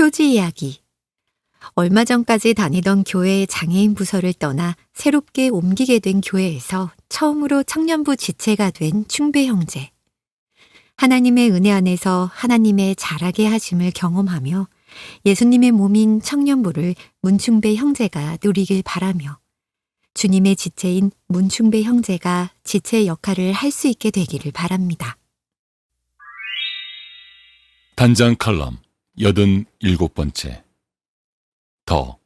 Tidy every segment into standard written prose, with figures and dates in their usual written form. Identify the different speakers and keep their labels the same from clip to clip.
Speaker 1: 표지 이야기. 얼마 전까지 다니던 교회의 장애인 부서를 떠나 새롭게 옮기게 된 교회에서 처음으로 청년부 지체가 된 충배 형제. 하나님의 은혜 안에서 하나님의 자라게 하심을 경험하며 예수님의 몸인 청년부를 문충배 형제가 누리길 바라며 주님의 지체인 문충배 형제가 지체 역할을 할 수 있게 되기를 바랍니다.
Speaker 2: 단장 칼럼 87번째 더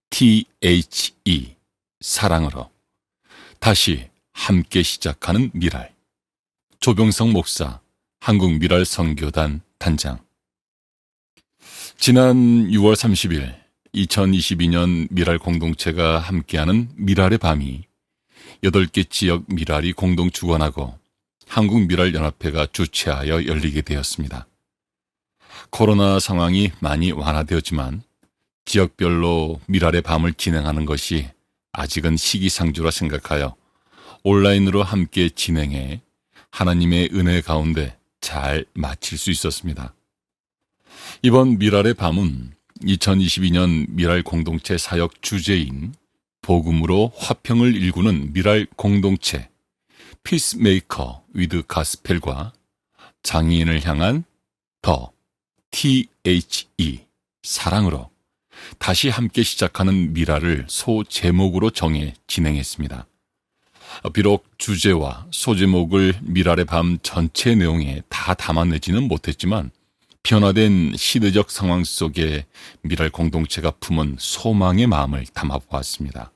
Speaker 2: THE 사랑으로 다시 함께 시작하는 미랄. 조병성 목사, 한국미랄 선교단 단장. 지난 6월 30일 2022년 미랄 공동체가 함께하는 미랄의 밤이 8개 지역 미랄이 공동 주관하고 한국미랄연합회가 주최하여 열리게 되었습니다. 코로나 상황이 많이 완화되었지만 지역별로 미랄의 밤을 진행하는 것이 아직은 시기상조라 생각하여 온라인으로 함께 진행해 하나님의 은혜 가운데 잘 마칠 수 있었습니다. 이번 미랄의 밤은 2022년 미랄 공동체 사역 주제인 복음으로 화평을 일구는 미랄 공동체 피스메이커 위드 가스펠과 장애인을 향한 더 THE 사랑으로 다시 함께 시작하는 미랄을 소제목으로 정해 진행했습니다. 비록 주제와 소제목을 미랄의 밤 전체 내용에 다 담아내지는 못했지만 변화된 시대적 상황 속에 미랄 공동체가 품은 소망의 마음을 담아보았습니다.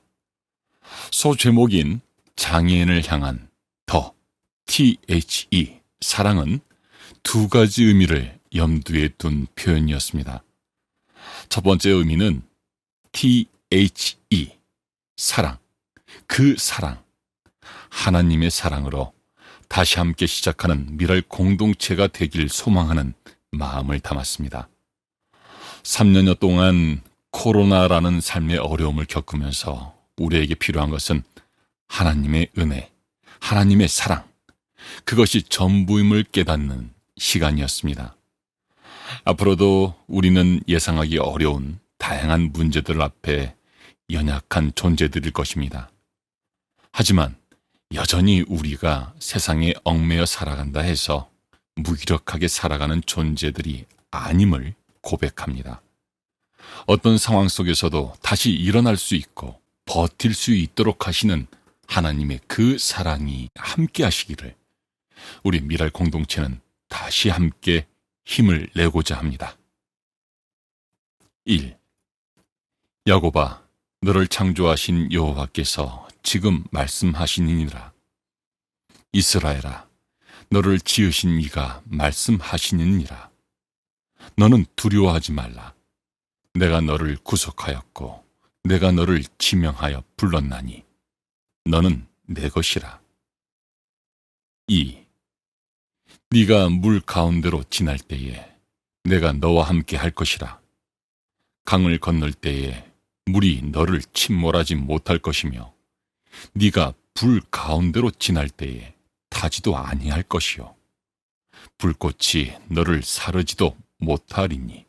Speaker 2: 소제목인 장애인을 향한 더 THE 사랑은 두 가지 의미를 염두에 둔 표현이었습니다. 첫 번째 의미는 THE 사랑, 그 사랑, 하나님의 사랑으로 다시 함께 시작하는 미랄 공동체가 되길 소망하는 마음을 담았습니다. 3년여 동안 코로나라는 삶의 어려움을 겪으면서 우리에게 필요한 것은 하나님의 은혜, 하나님의 사랑, 그것이 전부임을 깨닫는 시간이었습니다. 앞으로도 우리는 예상하기 어려운 다양한 문제들 앞에 연약한 존재들일 것입니다. 하지만 여전히 우리가 세상에 얽매여 살아간다 해서 무기력하게 살아가는 존재들이 아님을 고백합니다. 어떤 상황 속에서도 다시 일어날 수 있고 버틸 수 있도록 하시는 하나님의 그 사랑이 함께 하시기를 우리 미랄 공동체는 다시 함께 힘을 내고자 합니다. 1. 야곱아, 너를 창조하신 여호와께서 지금 말씀하시니라. 이스라엘아, 너를 지으신 이가 말씀하시니라. 너는 두려워하지 말라. 내가 너를 구속하였고 내가 너를 지명하여 불렀나니 너는 내 것이라. 2. 네가 물 가운데로 지날 때에 내가 너와 함께 할 것이라. 강을 건널 때에 물이 너를 침몰하지 못할 것이며 네가 불 가운데로 지날 때에 타지도 아니할 것이요 불꽃이 너를 사르지도 못하리니.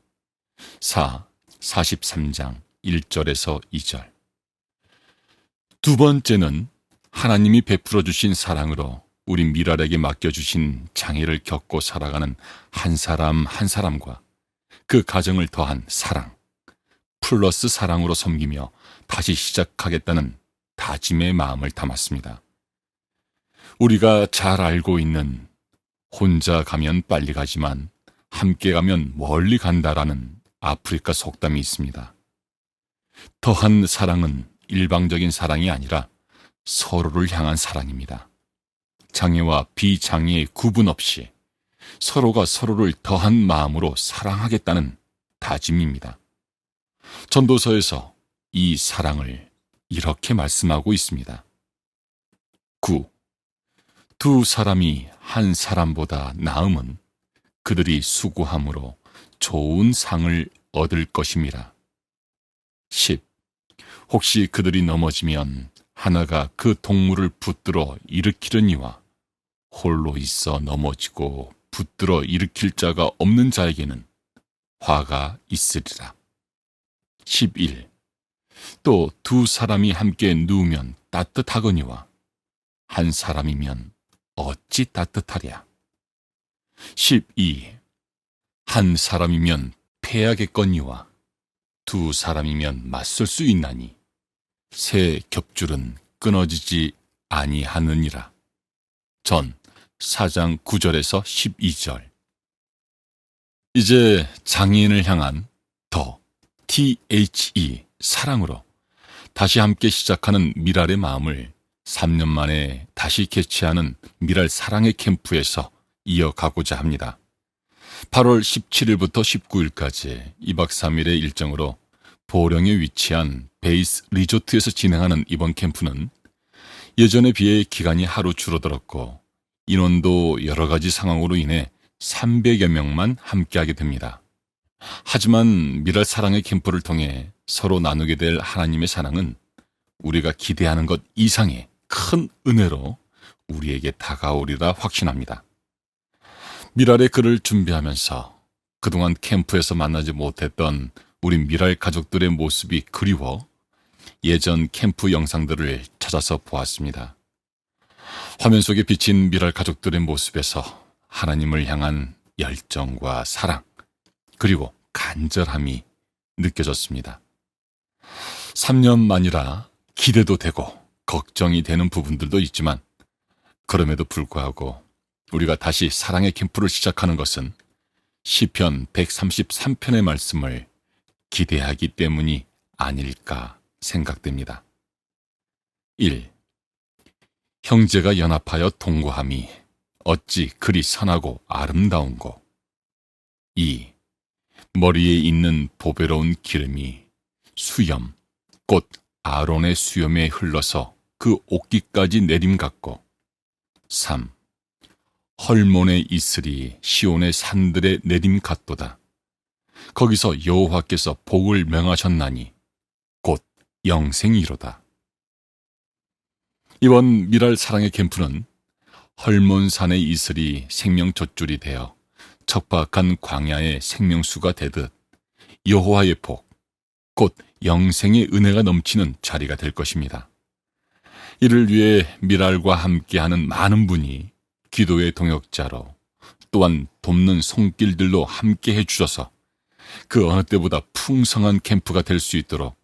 Speaker 2: 43장 1절에서 2절. 두 번째는 하나님이 베풀어 주신 사랑으로 우리 미랄에게 맡겨주신 장애를 겪고 살아가는 한 사람 한 사람과 그 가정을 더한 사랑, 플러스 사랑으로 섬기며 다시 시작하겠다는 다짐의 마음을 담았습니다. 우리가 잘 알고 있는 혼자 가면 빨리 가지만 함께 가면 멀리 간다라는 아프리카 속담이 있습니다. 더한 사랑은 일방적인 사랑이 아니라 서로를 향한 사랑입니다. 장애와 비장애의 구분 없이 서로가 서로를 더한 마음으로 사랑하겠다는 다짐입니다. 전도서에서 이 사랑을 이렇게 말씀하고 있습니다. 9. 두 사람이 한 사람보다 나음은 그들이 수고함으로 좋은 상을 얻을 것임이라. 10. 혹시 그들이 넘어지면 하나가 그 동물을 붙들어 일으키려니와 홀로 있어 넘어지고 붙들어 일으킬 자가 없는 자에게는 화가 있으리라. 11. 또 두 사람이 함께 누우면 따뜻하거니와 한 사람이면 어찌 따뜻하랴. 12. 한 사람이면 패하겠거니와 두 사람이면 맞설 수 있나니 새 겹줄은 끊어지지 아니하느니라. 전 4장 9절에서 12절. 이제 장애인을 향한 더 THE 사랑으로 다시 함께 시작하는 미랄의 마음을 3년 만에 다시 개최하는 미랄 사랑의 캠프에서 이어가고자 합니다. 8월 17일부터 19일까지 2박 3일의 일정으로 보령에 위치한 베이스 리조트에서 진행하는 이번 캠프는 예전에 비해 기간이 하루 줄어들었고 인원도 여러 가지 상황으로 인해 300여 명만 함께하게 됩니다. 하지만 미랄 사랑의 캠프를 통해 서로 나누게 될 하나님의 사랑은 우리가 기대하는 것 이상의 큰 은혜로 우리에게 다가오리라 확신합니다. 미랄의 글을 준비하면서 그동안 캠프에서 만나지 못했던 우리 미랄 가족들의 모습이 그리워 예전 캠프 영상들을 찾아서 보았습니다. 화면 속에 비친 미랄 가족들의 모습에서 하나님을 향한 열정과 사랑, 그리고 간절함이 느껴졌습니다. 3년 만이라 기대도 되고 걱정이 되는 부분들도 있지만 그럼에도 불구하고 우리가 다시 사랑의 캠프를 시작하는 것은 시편 133편의 말씀을 기대하기 때문이 아닐까 생각됩니다. 1. 형제가 연합하여 동거함이 어찌 그리 선하고 아름다운고. 2. 머리에 있는 보배로운 기름이 수염, 곧 아론의 수염에 흘러서 그 옷깃까지 내림같고. 3. 헐몬의 이슬이 시온의 산들에 내림같도다. 거기서 여호와께서 복을 명하셨나니 곧 영생이로다. 이번 미랄 사랑의 캠프는 헐몬산의 이슬이 생명젖줄이 되어 척박한 광야의 생명수가 되듯 여호와의 복, 곧 영생의 은혜가 넘치는 자리가 될 것입니다. 이를 위해 미랄과 함께하는 많은 분이 기도의 동역자로 또한 돕는 손길들로 함께해 주셔서 그 어느 때보다 풍성한 캠프가 될 수 있도록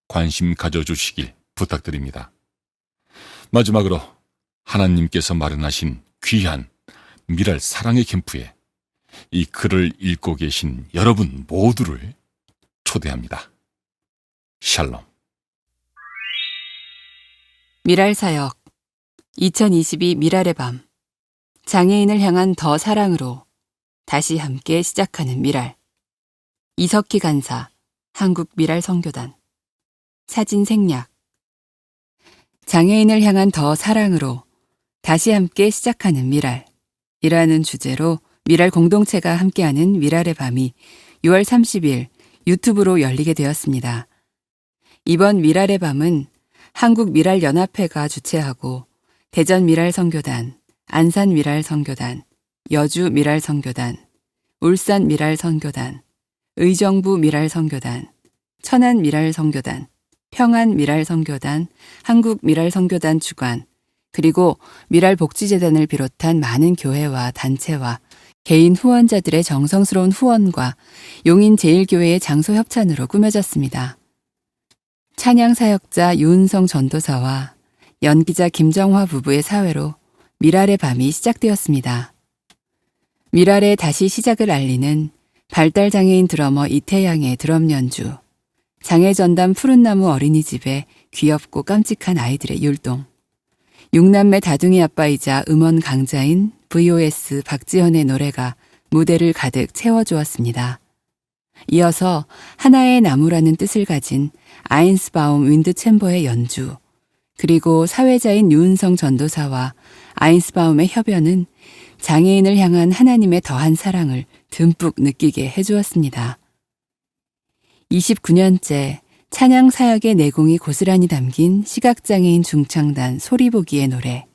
Speaker 2: 관심 가져주시길 부탁드립니다. 마지막으로 하나님께서 마련하신 귀한 미랄 사랑의 캠프에 이 글을 읽고 계신 여러분 모두를 초대합니다. 샬롬.
Speaker 3: 미랄 사역 2022 미랄의 밤 장애인을 향한 더 사랑으로 다시 함께 시작하는 미랄. 이석희 간사 한국 미랄 선교단. 사진 생략. 장애인을 향한 더 사랑으로 다시 함께 시작하는 미랄 이라는 주제로 미랄 공동체가 함께하는 미랄의 밤이 6월 30일 유튜브로 열리게 되었습니다. 이번 미랄의 밤은 한국 미랄 연합회가 주최하고 대전 미랄 선교단, 안산 미랄 선교단, 여주 미랄 선교단, 울산 미랄 선교단, 의정부 미랄 선교단, 천안 미랄 선교단, 평안 미랄 선교단, 한국 미랄 선교단 주관, 그리고 미랄 복지재단을 비롯한 많은 교회와 단체와 개인 후원자들의 정성스러운 후원과 용인 제1교회의 장소 협찬으로 꾸며졌습니다. 찬양 사역자 유은성 전도사와 연기자 김정화 부부의 사회로 미랄의 밤이 시작되었습니다. 미랄의 다시 시작을 알리는 발달장애인 드러머 이태양의 드럼 연주, 장애전담 푸른나무 어린이집의 귀엽고 깜찍한 아이들의 율동, 6남매 다둥이 아빠이자 음원 강자인 VOS 박지현의 노래가 무대를 가득 채워주었습니다. 이어서 하나의 나무라는 뜻을 가진 아인스바움 윈드 챔버의 연주, 그리고 사회자인 유은성 전도사와 아인스바움의 협연은 장애인을 향한 하나님의 더한 사랑을 듬뿍 느끼게 해주었습니다. 29년째 찬양 사역의 내공이 고스란히 담긴 시각장애인 중창단 소리보기의 노래,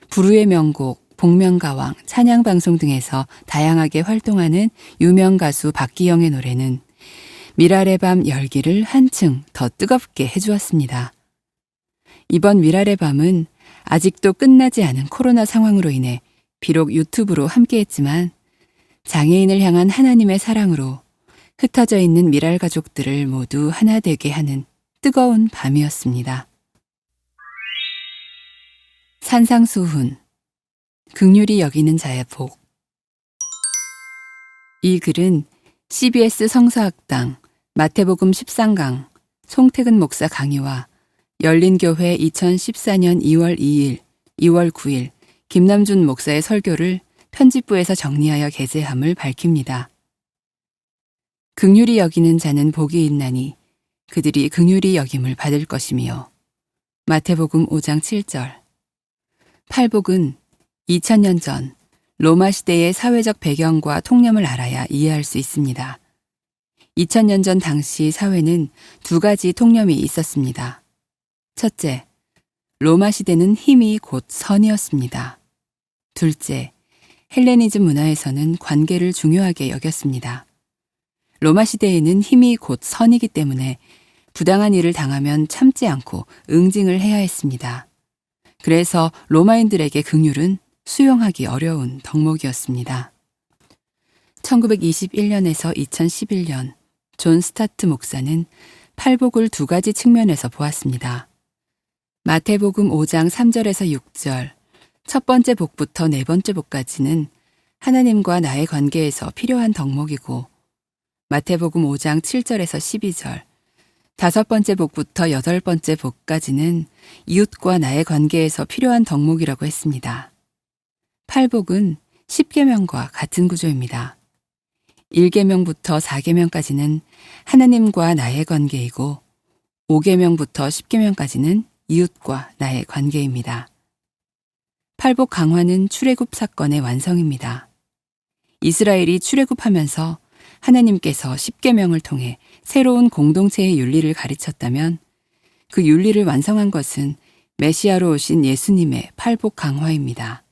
Speaker 3: 부르의 명곡 복면가왕, 찬양방송 등에서 다양하게 활동하는 유명 가수 박기영의 노래는 미랄의 밤 열기를 한층 더 뜨겁게 해주었습니다. 이번 미랄의 밤은 아직도 끝나지 않은 코로나 상황으로 인해 비록 유튜브로 함께했지만 장애인을 향한 하나님의 사랑으로 흩어져 있는 미랄 가족들을 모두 하나 되게 하는 뜨거운 밤이었습니다. 산상수훈, 긍휼히 여기는 자의 복. 이 글은 CBS 성서학당 마태복음 13강 송태근 목사 강의와 열린교회 2014년 2월 2일, 2월 9일 김남준 목사의 설교를 편집부에서 정리하여 게재함을 밝힙니다. 긍휼히 여기는 자는 복이 있나니 그들이 긍휼히 여김을 받을 것이며 마태복음 5장 7절. 팔복은 2000년 전 로마 시대의 사회적 배경과 통념을 알아야 이해할 수 있습니다. 2000년 전 당시 사회는 두 가지 통념이 있었습니다. 첫째, 로마 시대는 힘이 곧 선이었습니다. 둘째, 헬레니즘 문화에서는 관계를 중요하게 여겼습니다. 로마 시대에는 힘이 곧 선이기 때문에 부당한 일을 당하면 참지 않고 응징을 해야 했습니다. 그래서 로마인들에게 긍휼은 수용하기 어려운 덕목이었습니다. 1921년에서 2011년 존 스타트 목사는 팔복을 두 가지 측면에서 보았습니다. 마태복음 5장 3절에서 6절, 첫 번째 복부터 네 번째 복까지는 하나님과 나의 관계에서 필요한 덕목이고 마태복음 5장 7절에서 12절, 다섯 번째 복부터 여덟 번째 복까지는 이웃과 나의 관계에서 필요한 덕목이라고 했습니다. 팔복은 10계명과 같은 구조입니다. 1계명부터 4계명까지는 하나님과 나의 관계이고 5계명부터 10계명까지는 이웃과 나의 관계입니다. 팔복 강화는 출애굽 사건의 완성입니다. 이스라엘이 출애굽하면서 하나님께서 10계명을 통해 새로운 공동체의 윤리를 가르쳤다면 그 윤리를 완성한 것은 메시아로 오신 예수님의 팔복 강화입니다.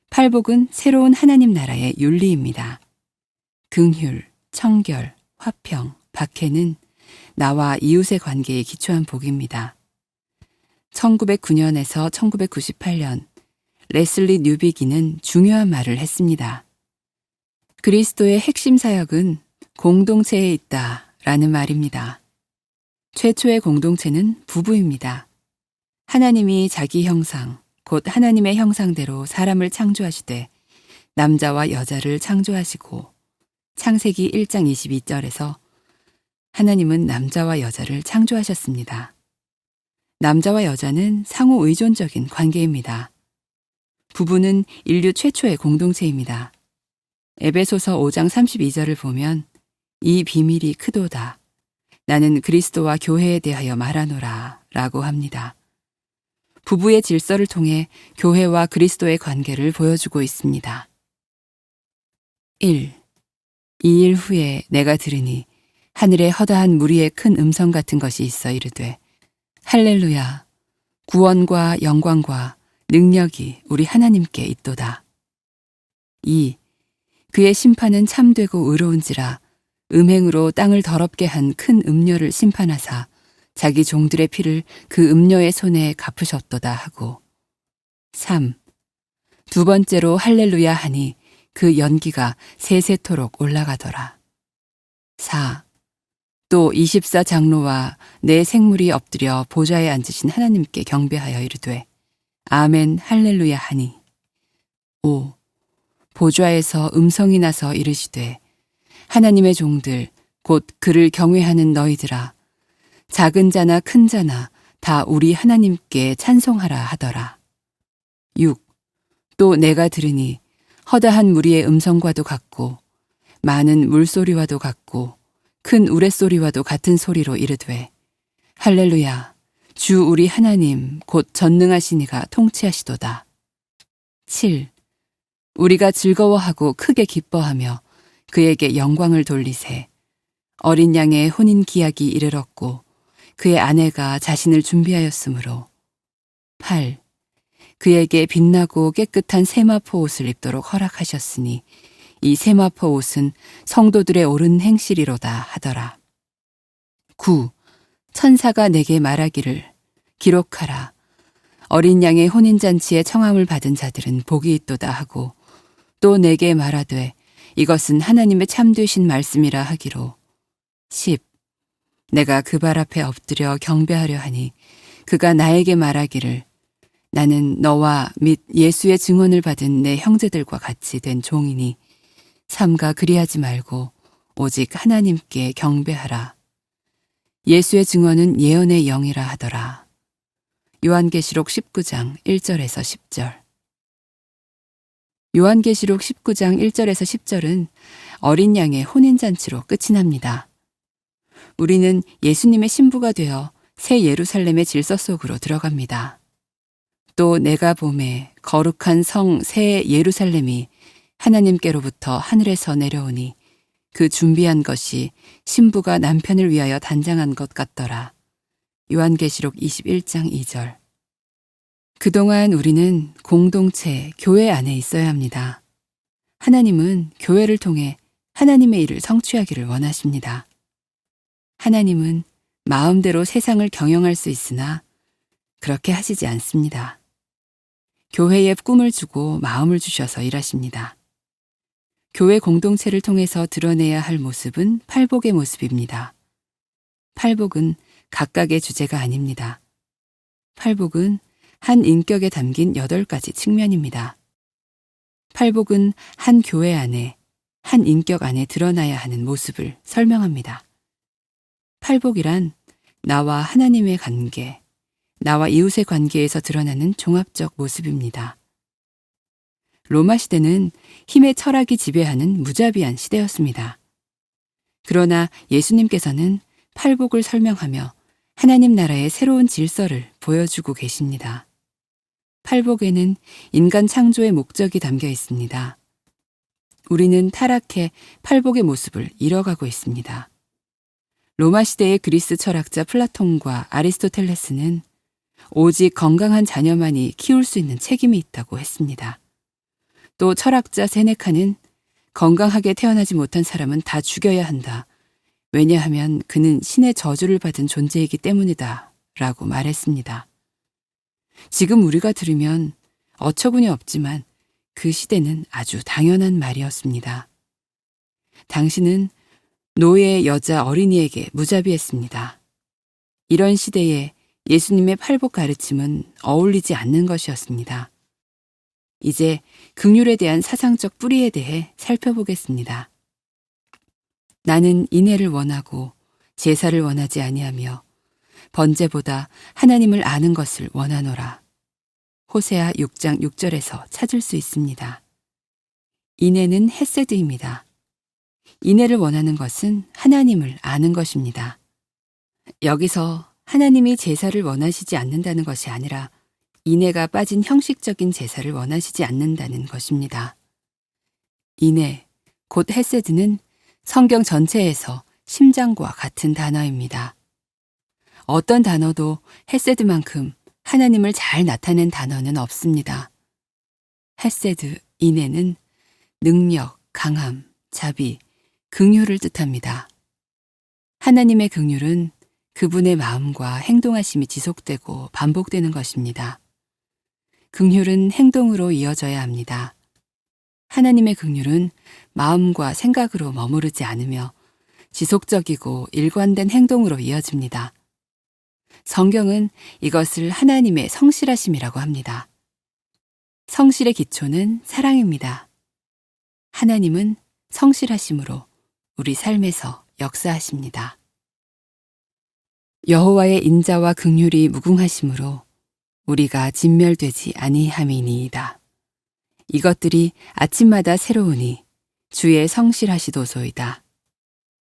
Speaker 3: 팔복은 새로운 하나님 나라의 윤리입니다. 긍휼, 청결, 화평, 박해는 나와 이웃의 관계에 기초한 복입니다. 1909년에서 1998년 레슬리 뉴비기는 중요한 말을 했습니다. 그리스도의 핵심 사역은 공동체에 있다 라는 말입니다. 최초의 공동체는 부부입니다. 하나님이 자기 형상, 곧 하나님의 형상대로 사람을 창조하시되 남자와 여자를 창조하시고 창세기 1장 22절에서 하나님은 남자와 여자를 창조하셨습니다. 남자와 여자는 상호 의존적인 관계입니다. 부부는 인류 최초의 공동체입니다. 에베소서 5장 32절을 보면 이 비밀이 크도다. 나는 그리스도와 교회에 대하여 말하노라 라고 합니다. 부부의 질서를 통해 교회와 그리스도의 관계를 보여주고 있습니다. 1. 이 일 후에 내가 들으니 하늘에 허다한 무리의 큰 음성 같은 것이 있어 이르되 할렐루야 구원과 영광과 능력이 우리 하나님께 있도다. 2. 그의 심판은 참되고 의로운지라 음행으로 땅을 더럽게 한 큰 음녀를 심판하사 자기 종들의 피를 그 음녀의 손에 갚으셨도다 하고 3. 두 번째로 할렐루야 하니 그 연기가 세세토록 올라가더라. 4. 또 24장로와 내 생물이 엎드려 보좌에 앉으신 하나님께 경배하여 이르되 아멘 할렐루야 하니 5. 보좌에서 음성이 나서 이르시되 하나님의 종들 곧 그를 경외하는 너희들아 작은 자나 큰 자나 다 우리 하나님께 찬송하라 하더라. 6. 또 내가 들으니 허다한 무리의 음성과도 같고 많은 물소리와도 같고 큰 우레소리와도 같은 소리로 이르되 할렐루야 주 우리 하나님 곧 전능하신 이가 통치하시도다. 7. 우리가 즐거워하고 크게 기뻐하며 그에게 영광을 돌리세. 어린 양의 혼인 기약이 이르렀고 그의 아내가 자신을 준비하였으므로. 8. 그에게 빛나고 깨끗한 세마포 옷을 입도록 허락하셨으니 이 세마포 옷은 성도들의 옳은 행실이로다 하더라. 9. 천사가 내게 말하기를 기록하라. 어린 양의 혼인잔치에 청함을 받은 자들은 복이 있도다 하고 또 내게 말하되 이것은 하나님의 참되신 말씀이라 하기로. 10. 내가 그 발 앞에 엎드려 경배하려 하니 그가 나에게 말하기를 나는 너와 및 예수의 증언을 받은 내 형제들과 같이 된 종이니 삼가 그리하지 말고 오직 하나님께 경배하라. 예수의 증언은 예언의 영이라 하더라. 요한계시록 19장 1절에서 10절. 요한계시록 19장 1절에서 10절은 어린 양의 혼인잔치로 끝이 납니다. 우리는 예수님의 신부가 되어 새 예루살렘의 질서 속으로 들어갑니다. 또 내가 보매 거룩한 성 새 예루살렘이 하나님께로부터 하늘에서 내려오니 그 준비한 것이 신부가 남편을 위하여 단장한 것 같더라. 요한계시록 21장 2절. 그동안 우리는 공동체, 교회 안에 있어야 합니다. 하나님은 교회를 통해 하나님의 일을 성취하기를 원하십니다. 하나님은 마음대로 세상을 경영할 수 있으나 그렇게 하시지 않습니다. 교회에 꿈을 주고 마음을 주셔서 일하십니다. 교회 공동체를 통해서 드러내야 할 모습은 팔복의 모습입니다. 팔복은 각각의 주제가 아닙니다. 팔복은 한 인격에 담긴 8가지 측면입니다. 팔복은 한 교회 안에, 한 인격 안에 드러나야 하는 모습을 설명합니다. 팔복이란 나와 하나님의 관계, 나와 이웃의 관계에서 드러나는 종합적 모습입니다. 로마 시대는 힘의 철학이 지배하는 무자비한 시대였습니다. 그러나 예수님께서는 팔복을 설명하며 하나님 나라의 새로운 질서를 보여주고 계십니다. 팔복에는 인간 창조의 목적이 담겨 있습니다. 우리는 타락해 팔복의 모습을 잃어가고 있습니다. 로마 시대의 그리스 철학자 플라톤과 아리스토텔레스는 오직 건강한 자녀만이 키울 수 있는 책임이 있다고 했습니다. 또 철학자 세네카는 건강하게 태어나지 못한 사람은 다 죽여야 한다. 왜냐하면 그는 신의 저주를 받은 존재이기 때문이다. 라고 말했습니다. 지금 우리가 들으면 어처구니 없지만 그 시대는 아주 당연한 말이었습니다. 당신은 노예 여자 어린이에게 무자비했습니다. 이런 시대에 예수님의 팔복 가르침은 어울리지 않는 것이었습니다. 이제 긍휼에 대한 사상적 뿌리에 대해 살펴보겠습니다. 나는 인애를 원하고 제사를 원하지 아니하며 번제보다 하나님을 아는 것을 원하노라. 호세아 6장 6절에서 찾을 수 있습니다. 인애는 헤세드입니다. 인애를 원하는 것은 하나님을 아는 것입니다. 여기서 하나님이 제사를 원하시지 않는다는 것이 아니라 인애가 빠진 형식적인 제사를 원하시지 않는다는 것입니다. 인애, 곧 헤세드는 성경 전체에서 심장과 같은 단어입니다. 어떤 단어도 헤세드만큼 하나님을 잘 나타낸 단어는 없습니다. 헤세드, 인애는 능력, 강함, 자비, 긍휼을 뜻합니다. 하나님의 긍휼은 그분의 마음과 행동하심이 지속되고 반복되는 것입니다. 긍휼은 행동으로 이어져야 합니다. 하나님의 긍휼은 마음과 생각으로 머무르지 않으며 지속적이고 일관된 행동으로 이어집니다. 성경은 이것을 하나님의 성실하심이라고 합니다. 성실의 기초는 사랑입니다. 하나님은 성실하심으로 우리 삶에서 역사하십니다. 여호와의 인자와 긍휼이 무궁하심으로 우리가 진멸되지 아니함이니이다. 이것들이 아침마다 새로우니 주의 성실하시도소이다.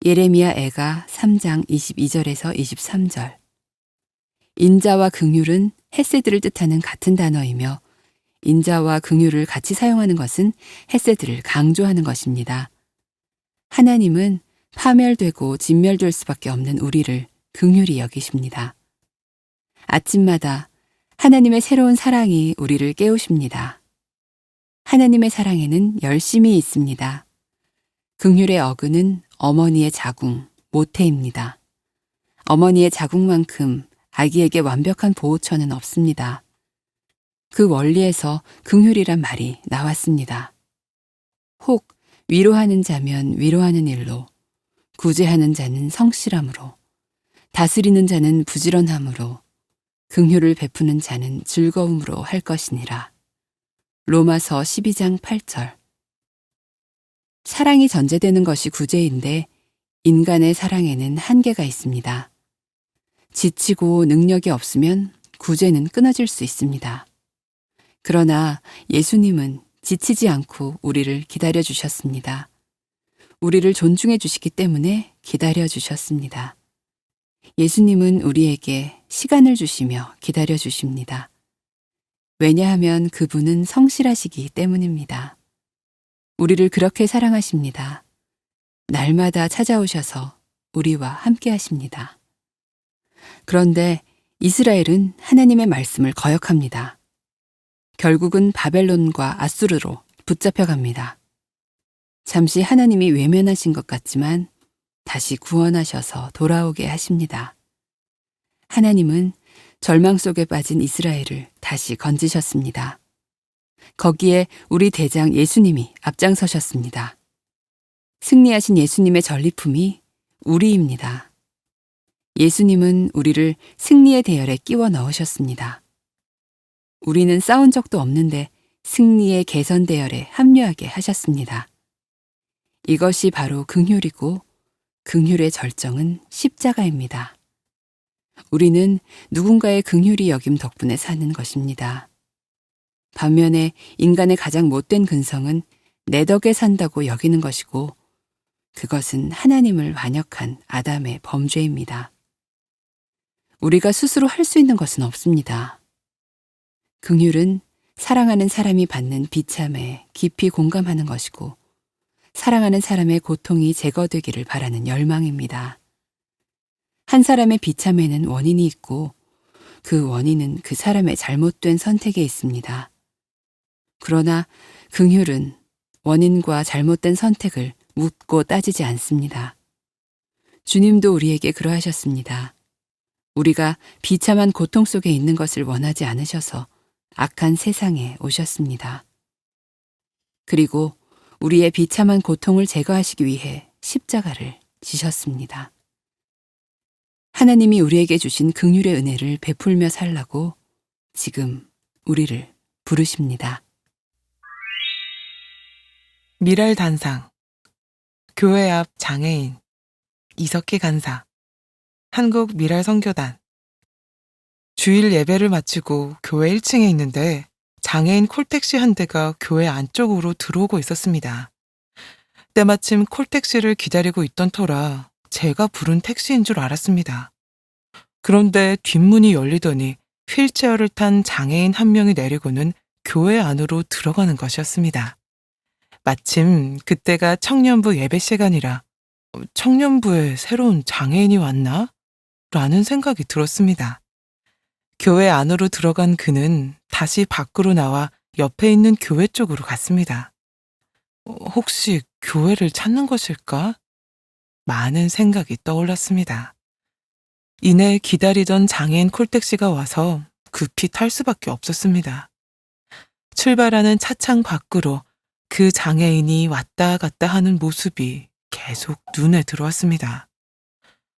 Speaker 3: 예레미야 애가 3장 22절에서 23절. 인자와 긍휼은 헤세드를 뜻하는 같은 단어이며 인자와 긍휼을 같이 사용하는 것은 헤세드를 강조하는 것입니다. 하나님은 파멸되고 진멸될 수밖에 없는 우리를 긍휼히 여기십니다. 아침마다 하나님의 새로운 사랑이 우리를 깨우십니다. 하나님의 사랑에는 열심이 있습니다. 긍휼의 어근은 어머니의 자궁, 모태입니다. 어머니의 자궁만큼 아기에게 완벽한 보호처는 없습니다. 그 원리에서 긍휼이란 말이 나왔습니다. 혹 위로하는 자면 위로하는 일로, 구제하는 자는 성실함으로, 다스리는 자는 부지런함으로, 긍휼을 베푸는 자는 즐거움으로 할 것이니라. 로마서 12장 8절. 사랑이 전제되는 것이 구제인데 인간의 사랑에는 한계가 있습니다. 지치고 능력이 없으면 구제는 끊어질 수 있습니다. 그러나 예수님은 지치지 않고 우리를 기다려 주셨습니다. 우리를 존중해 주시기 때문에 기다려 주셨습니다. 예수님은 우리에게 시간을 주시며 기다려 주십니다. 왜냐하면 그분은 성실하시기 때문입니다. 우리를 그렇게 사랑하십니다. 날마다 찾아오셔서 우리와 함께 하십니다. 그런데 이스라엘은 하나님의 말씀을 거역합니다. 결국은 바벨론과 아수르로 붙잡혀갑니다. 잠시 하나님이 외면하신 것 같지만 다시 구원하셔서 돌아오게 하십니다. 하나님은 절망 속에 빠진 이스라엘을 다시 건지셨습니다. 거기에 우리 대장 예수님이 앞장서셨습니다. 승리하신 예수님의 전리품이 우리입니다. 예수님은 우리를 승리의 대열에 끼워 넣으셨습니다. 우리는 싸운 적도 없는데 승리의 개선 대열에 합류하게 하셨습니다. 이것이 바로 긍휼이고 긍휼의 절정은 십자가입니다. 우리는 누군가의 긍휼이 여김 덕분에 사는 것입니다. 반면에 인간의 가장 못된 근성은 내 덕에 산다고 여기는 것이고 그것은 하나님을 완역한 아담의 범죄입니다. 우리가 스스로 할 수 있는 것은 없습니다. 긍휼은 사랑하는 사람이 받는 비참에 깊이 공감하는 것이고 사랑하는 사람의 고통이 제거되기를 바라는 열망입니다. 한 사람의 비참에는 원인이 있고 그 원인은 그 사람의 잘못된 선택에 있습니다. 그러나 긍휼은 원인과 잘못된 선택을 묻고 따지지 않습니다. 주님도 우리에게 그러하셨습니다. 우리가 비참한 고통 속에 있는 것을 원하지 않으셔서 악한 세상에 오셨습니다. 그리고 우리의 비참한 고통을 제거하시기 위해 십자가를 지셨습니다. 하나님이 우리에게 주신 긍휼의 은혜를 베풀며 살라고 지금 우리를 부르십니다.
Speaker 4: 미랄 단상, 교회 앞 장애인, 이석희 간사, 한국 미랄 선교단. 주일 예배를 마치고 교회 1층에 있는데 장애인 콜택시 한 대가 교회 안쪽으로 들어오고 있었습니다. 때마침 콜택시를 기다리고 있던 터라 제가 부른 택시인 줄 알았습니다. 그런데 뒷문이 열리더니 휠체어를 탄 장애인 한 명이 내리고는 교회 안으로 들어가는 것이었습니다. 마침 그때가 청년부 예배 시간이라 청년부에 새로운 장애인이 왔나? 라는 생각이 들었습니다. 교회 안으로 들어간 그는 다시 밖으로 나와 옆에 있는 교회 쪽으로 갔습니다. 혹시 교회를 찾는 것일까? 많은 생각이 떠올랐습니다. 이내 기다리던 장애인 콜택시가 와서 급히 탈 수밖에 없었습니다. 출발하는 차창 밖으로 그 장애인이 왔다 갔다 하는 모습이 계속 눈에 들어왔습니다.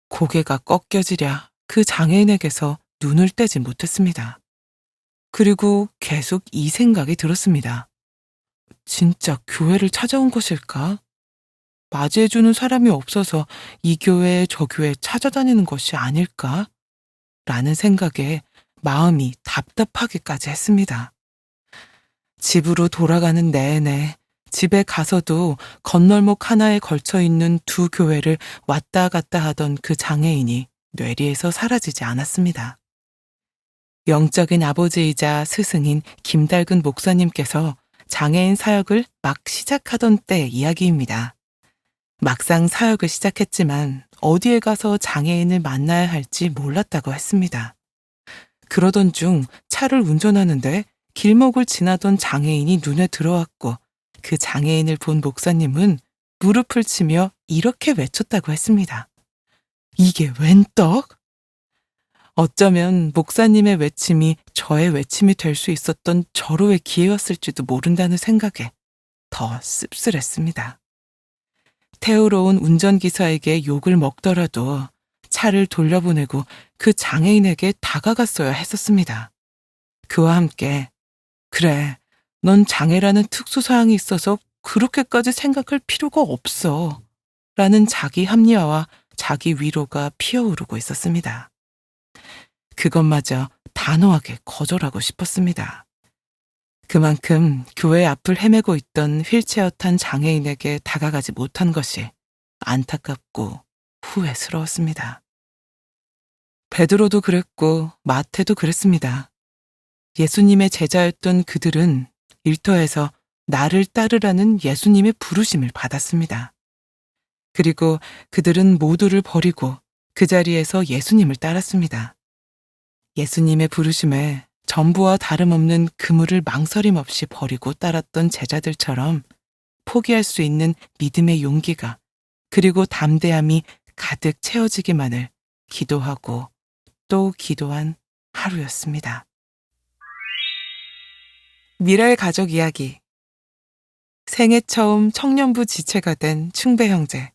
Speaker 4: 고개가 꺾여지랴 그 장애인에게서 눈을 떼지 못했습니다. 그리고 계속 이 생각이 들었습니다. 진짜 교회를 찾아온 것일까? 맞이해주는 사람이 없어서 이 교회 저 교회 찾아다니는 것이 아닐까? 라는 생각에 마음이 답답하기까지 했습니다. 집으로 돌아가는 내내 집에 가서도 건널목 하나에 걸쳐 있는 두 교회를 왔다 갔다 하던 그 장애인이 뇌리에서 사라지지 않았습니다. 영적인 아버지이자 스승인 김달근 목사님께서 장애인 사역을 막 시작하던 때 이야기입니다. 막상 사역을 시작했지만 어디에 가서 장애인을 만나야 할지 몰랐다고 했습니다. 그러던 중 차를 운전하는데 길목을 지나던 장애인이 눈에 들어왔고 그 장애인을 본 목사님은 무릎을 치며 이렇게 외쳤다고 했습니다. 이게 웬 떡? 어쩌면 목사님의 외침이 저의 외침이 될 수 있었던 절호의 기회였을지도 모른다는 생각에 더 씁쓸했습니다. 태우러 온 운전기사에게 욕을 먹더라도 차를 돌려보내고 그 장애인에게 다가갔어야 했었습니다. 그와 함께 그래, 넌 장애라는 특수사항이 있어서 그렇게까지 생각할 필요가 없어 라는 자기 합리화와 자기 위로가 피어오르고 있었습니다. 그것마저 단호하게 거절하고 싶었습니다. 그만큼 교회 앞을 헤매고 있던 휠체어 탄 장애인에게 다가가지 못한 것이 안타깝고 후회스러웠습니다. 베드로도 그랬고 마태도 그랬습니다. 예수님의 제자였던 그들은 일터에서 나를 따르라는 예수님의 부르심을 받았습니다. 그리고 그들은 모두를 버리고 그 자리에서 예수님을 따랐습니다. 예수님의 부르심에 전부와 다름없는 그물을 망설임 없이 버리고 따랐던 제자들처럼 포기할 수 있는 믿음의 용기가 그리고 담대함이 가득 채워지기만을 기도하고 또 기도한 하루였습니다. 미랄 가족 이야기. 생애 처음 청년부 지체가 된 충배 형제.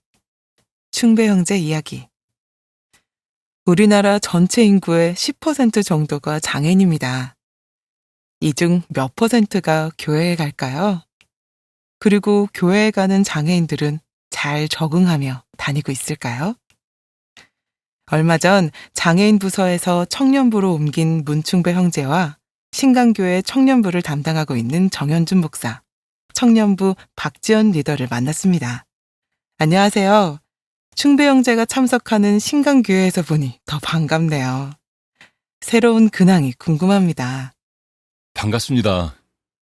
Speaker 4: 충배 형제 이야기. 우리나라 전체 인구의 10% 정도가 장애인입니다. 이 중 몇 퍼센트가 교회에 갈까요? 그리고 교회에 가는 장애인들은 잘 적응하며 다니고 있을까요? 얼마 전 장애인 부서에서 청년부로 옮긴 문충배 형제와 신강교회 청년부를 담당하고 있는 정현준 목사, 청년부 박지연 리더를 만났습니다. 안녕하세요. 충배 형제가 참석하는 신강교회에서 보니 더 반갑네요. 새로운 근황이 궁금합니다.
Speaker 2: 반갑습니다.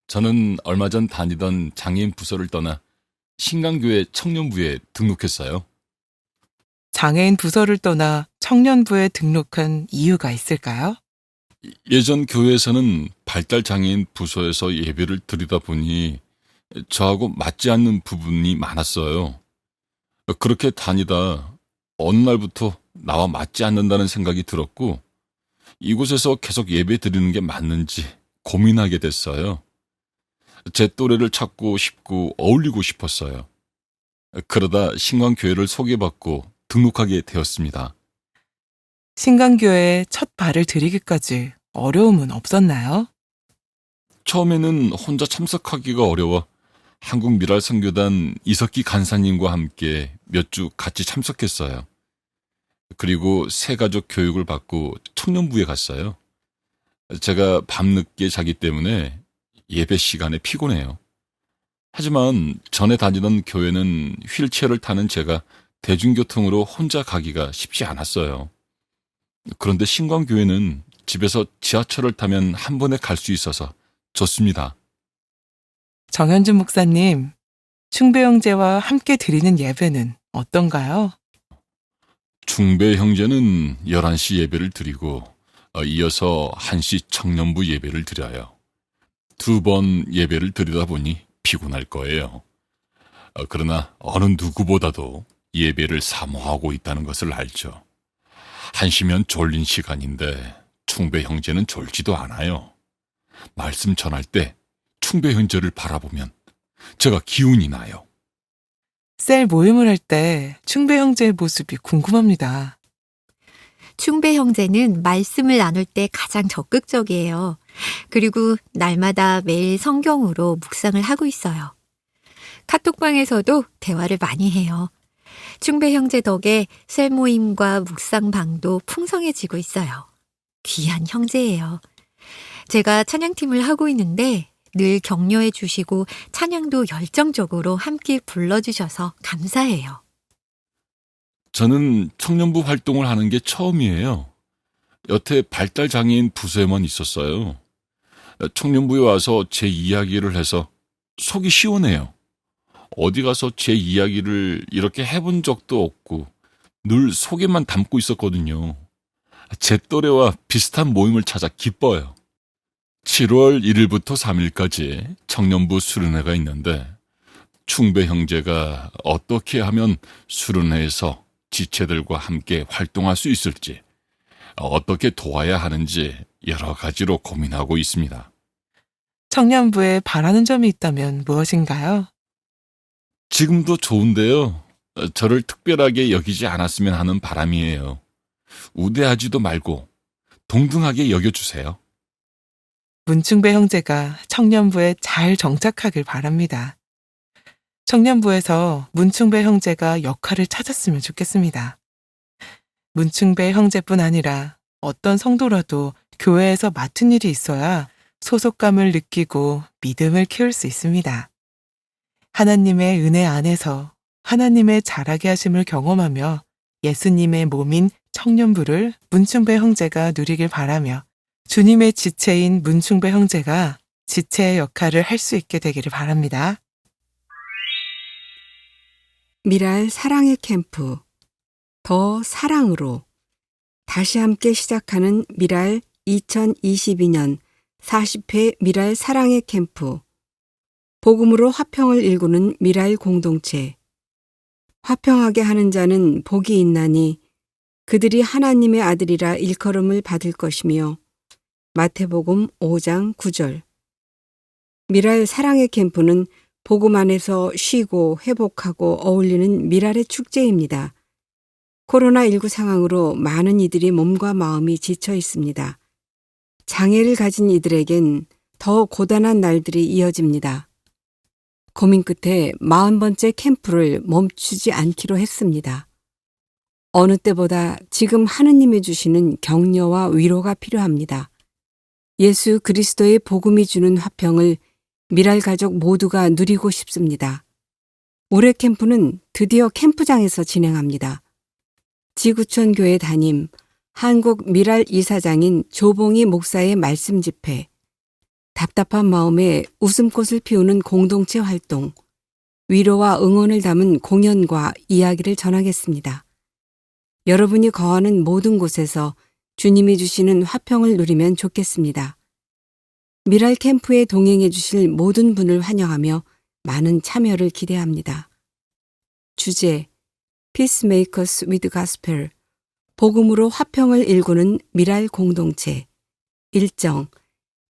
Speaker 2: 저는 얼마 전 다니던 장애인 부서를 떠나 신강교회 청년부에 등록했어요.
Speaker 4: 장애인 부서를 떠나 청년부에 등록한 이유가 있을까요?
Speaker 2: 예전 교회에서는 발달장애인 부서에서 예배를 드리다 보니 저하고 맞지 않는 부분이 많았어요. 그렇게 다니다 어느 날부터 나와 맞지 않는다는 생각이 들었고 이곳에서 계속 예배 드리는 게 맞는지 고민하게 됐어요. 제 또래를 찾고 싶고 어울리고 싶었어요. 그러다 신광교회를 소개받고 등록하게 되었습니다.
Speaker 4: 신강교회에 첫 발을 들이기까지 어려움은 없었나요?
Speaker 2: 처음에는 혼자 참석하기가 어려워 한국 미랄 선교단 이석기 간사님과 함께 몇 주 같이 참석했어요. 그리고 새가족 교육을 받고 청년부에 갔어요. 제가 밤늦게 자기 때문에 예배 시간에 피곤해요. 하지만 전에 다니던 교회는 휠체어를 타는 제가 대중교통으로 혼자 가기가 쉽지 않았어요. 그런데 신광교회는 집에서 지하철을 타면 한 번에 갈 수 있어서 좋습니다.
Speaker 4: 정현준 목사님, 충배 형제와 함께 드리는 예배는 어떤가요?
Speaker 2: 충배 형제는 11시 예배를 드리고 이어서 1시 청년부 예배를 드려요. 2번 예배를 드리다 보니 피곤할 거예요. 그러나 어느 누구보다도 예배를 사모하고 있다는 것을 알죠. 1시면 졸린 시간인데 충배 형제는 졸지도 않아요. 말씀 전할 때 충배 형제를 바라보면 제가 기운이 나요.
Speaker 4: 셀 모임을 할 때 충배 형제의 모습이 궁금합니다.
Speaker 1: 충배 형제는 말씀을 나눌 때 가장 적극적이에요. 그리고 날마다 매일 성경으로 묵상을 하고 있어요. 카톡방에서도 대화를 많이 해요. 충배 형제 덕에 셀 모임과 묵상방도 풍성해지고 있어요. 귀한 형제예요. 제가 찬양팀을 하고 있는데 늘 격려해 주시고 찬양도 열정적으로 함께 불러주셔서 감사해요.
Speaker 2: 저는 청년부 활동을 하는 게 처음이에요. 여태 발달장애인 부서에만 있었어요. 청년부에 와서 제 이야기를 해서 속이 시원해요. 어디 가서 제 이야기를 이렇게 해본 적도 없고 늘 속에만 담고 있었거든요. 제 또래와 비슷한 모임을 찾아 기뻐요. 7월 1일부터 3일까지 청년부 수련회가 있는데 충배 형제가 어떻게 하면 수련회에서 지체들과 함께 활동할 수 있을지, 어떻게 도와야 하는지 여러 가지로 고민하고 있습니다.
Speaker 4: 청년부에 바라는 점이 있다면 무엇인가요?
Speaker 2: 지금도 좋은데요. 저를 특별하게 여기지 않았으면 하는 바람이에요. 우대하지도 말고 동등하게 여겨주세요.
Speaker 4: 문충배 형제가 청년부에 잘 정착하길 바랍니다. 청년부에서 문충배 형제가 역할을 찾았으면 좋겠습니다. 문충배 형제뿐 아니라 어떤 성도라도 교회에서 맡은 일이 있어야 소속감을 느끼고 믿음을 키울 수 있습니다. 하나님의 은혜 안에서 하나님의 자라게 하심을 경험하며 예수님의 몸인 청년부를 문충배 형제가 누리길 바라며 주님의 지체인 문충배 형제가 지체의 역할을 할 수 있게 되기를 바랍니다.
Speaker 5: 미랄 사랑의 캠프, 더 사랑으로 다시 함께 시작하는 미랄 2022년 40회 미랄 사랑의 캠프, 복음으로 화평을 일구는 미랄 공동체. 화평하게 하는 자는 복이 있나니 그들이 하나님의 아들이라 일컬음을 받을 것이며 마태복음 5장 9절. 미랄 사랑의 캠프는 복음 안에서 쉬고 회복하고 어울리는 미랄의 축제입니다. 코로나19 상황으로 많은 이들이 몸과 마음이 지쳐 있습니다. 장애를 가진 이들에겐 더 고단한 날들이 이어집니다. 고민 끝에 40번째 캠프를 멈추지 않기로 했습니다. 어느 때보다 지금 하느님이 주시는 격려와 위로가 필요합니다. 예수 그리스도의 복음이 주는 화평을 미랄 가족 모두가 누리고 싶습니다. 올해 캠프는 드디어 캠프장에서 진행합니다. 지구촌 교회 담임 한국 미랄 이사장인 조봉희 목사의 말씀 집회, 답답한 마음에 웃음꽃을 피우는 공동체 활동, 위로와 응원을 담은 공연과 이야기를 전하겠습니다. 여러분이 거하는 모든 곳에서 주님이 주시는 화평을 누리면 좋겠습니다. 미랄 캠프에 동행해 주실 모든 분을 환영하며 많은 참여를 기대합니다. 주제 Peacemakers with Gospel, 복음으로 화평을 일구는 미랄 공동체. 일정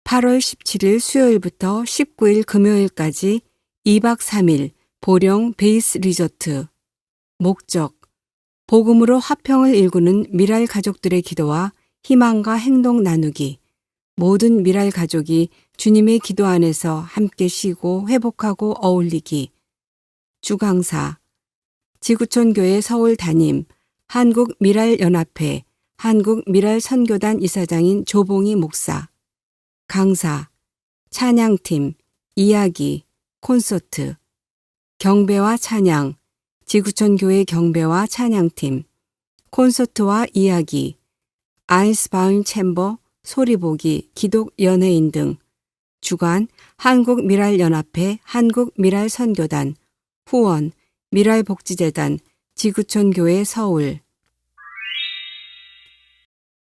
Speaker 5: 8월 17일 수요일부터 19일 금요일까지 2박 3일 보령 베이스 리조트. 목적 복음으로 화평을 일구는 미랄 가족들의 기도와 희망과 행동 나누기. 모든 미랄 가족이 주님의 기도 안에서 함께 쉬고 회복하고 어울리기. 주강사 지구촌 교회 서울 담임 한국 미랄 연합회 한국 미랄 선교단 이사장인 조봉희 목사. 강사 찬양팀 이야기 콘서트. 경배와 찬양 지구촌 교회 경배와 찬양팀. 콘서트와 이야기 아인스바운 챔버 소리보기 기독 연예인 등. 주관 한국 미랄 연합회 한국 미랄 선교단. 후원 미랄 복지재단 지구촌 교회 서울.